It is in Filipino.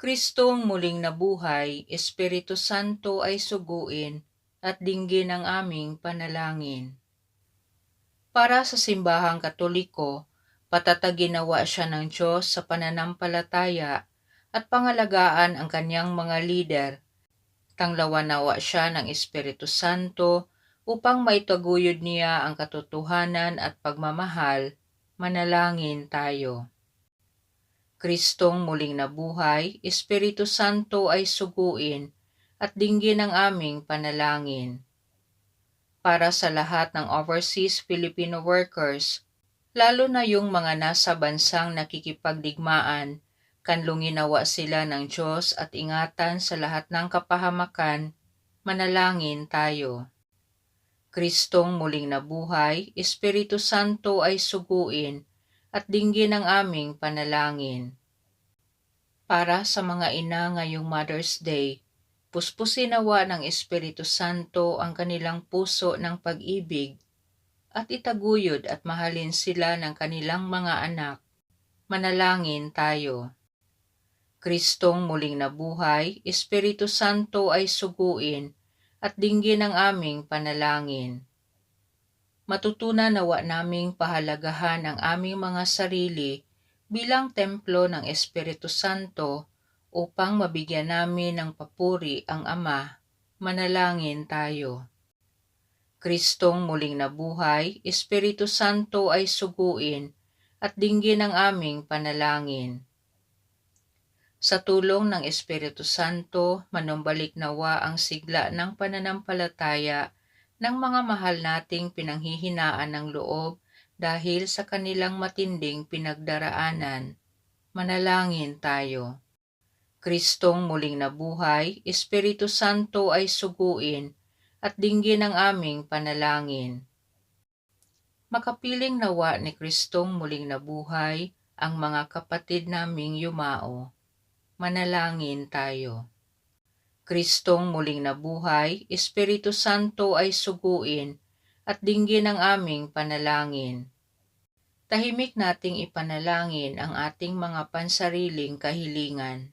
Kristong muling nabuhay, Espiritu Santo ay suguin at dinggin ang aming panalangin. Para sa simbahang Katoliko, patatagin nawa siya ng Diyos sa pananampalataya at pangalagaan ang kanyang mga lider. Tanglawan nawa siya ng Espiritu Santo upang maitaguyod niya ang katotohanan at pagmamahal. Manalangin tayo. Kristong muling nabuhay, Espiritu Santo ay suguin at dinggin ang aming panalangin. Para sa lahat ng overseas Filipino workers, lalo na yung mga nasa bansang nakikipagdigmaan, kanlungin nawa sila ng Diyos at ingatan sa lahat ng kapahamakan. Manalangin tayo. Kristong muling nabuhay, Espiritu Santo ay suguin at dinggin ang aming panalangin. Para sa mga ina ngayong Mother's Day, puspusin nawa ng Espiritu Santo ang kanilang puso ng pag-ibig at itaguyod at mahalin sila ng kanilang mga anak. Manalangin tayo. Kristong muling nabuhay, Espiritu Santo ay suguin at dinggin ang aming panalangin. Matutunan nawa naming pahalagahan ang aming mga sarili bilang templo ng Espiritu Santo upang mabigyan namin ng papuri ang Ama. Manalangin tayo. Kristong muling nabuhay, Espiritu Santo ay suguin at dinggin ang aming panalangin. Sa tulong ng Espiritu Santo, manumbalik nawa ang sigla ng pananampalataya ng mga mahal nating pinanghihinaan ng loob dahil sa kanilang matinding pinagdaraanan. Manalangin tayo. Kristong muling nabuhay, Espiritu Santo ay suguin at dinggin ang aming panalangin. Makapiling nawa ni Kristong muling nabuhay ang mga kapatid naming yumao. Manalangin tayo. Kristong muling nabuhay, Espiritu Santo ay suguin at dinggin ang aming panalangin. Tahimik nating ipanalangin ang ating mga pansariling kahilingan.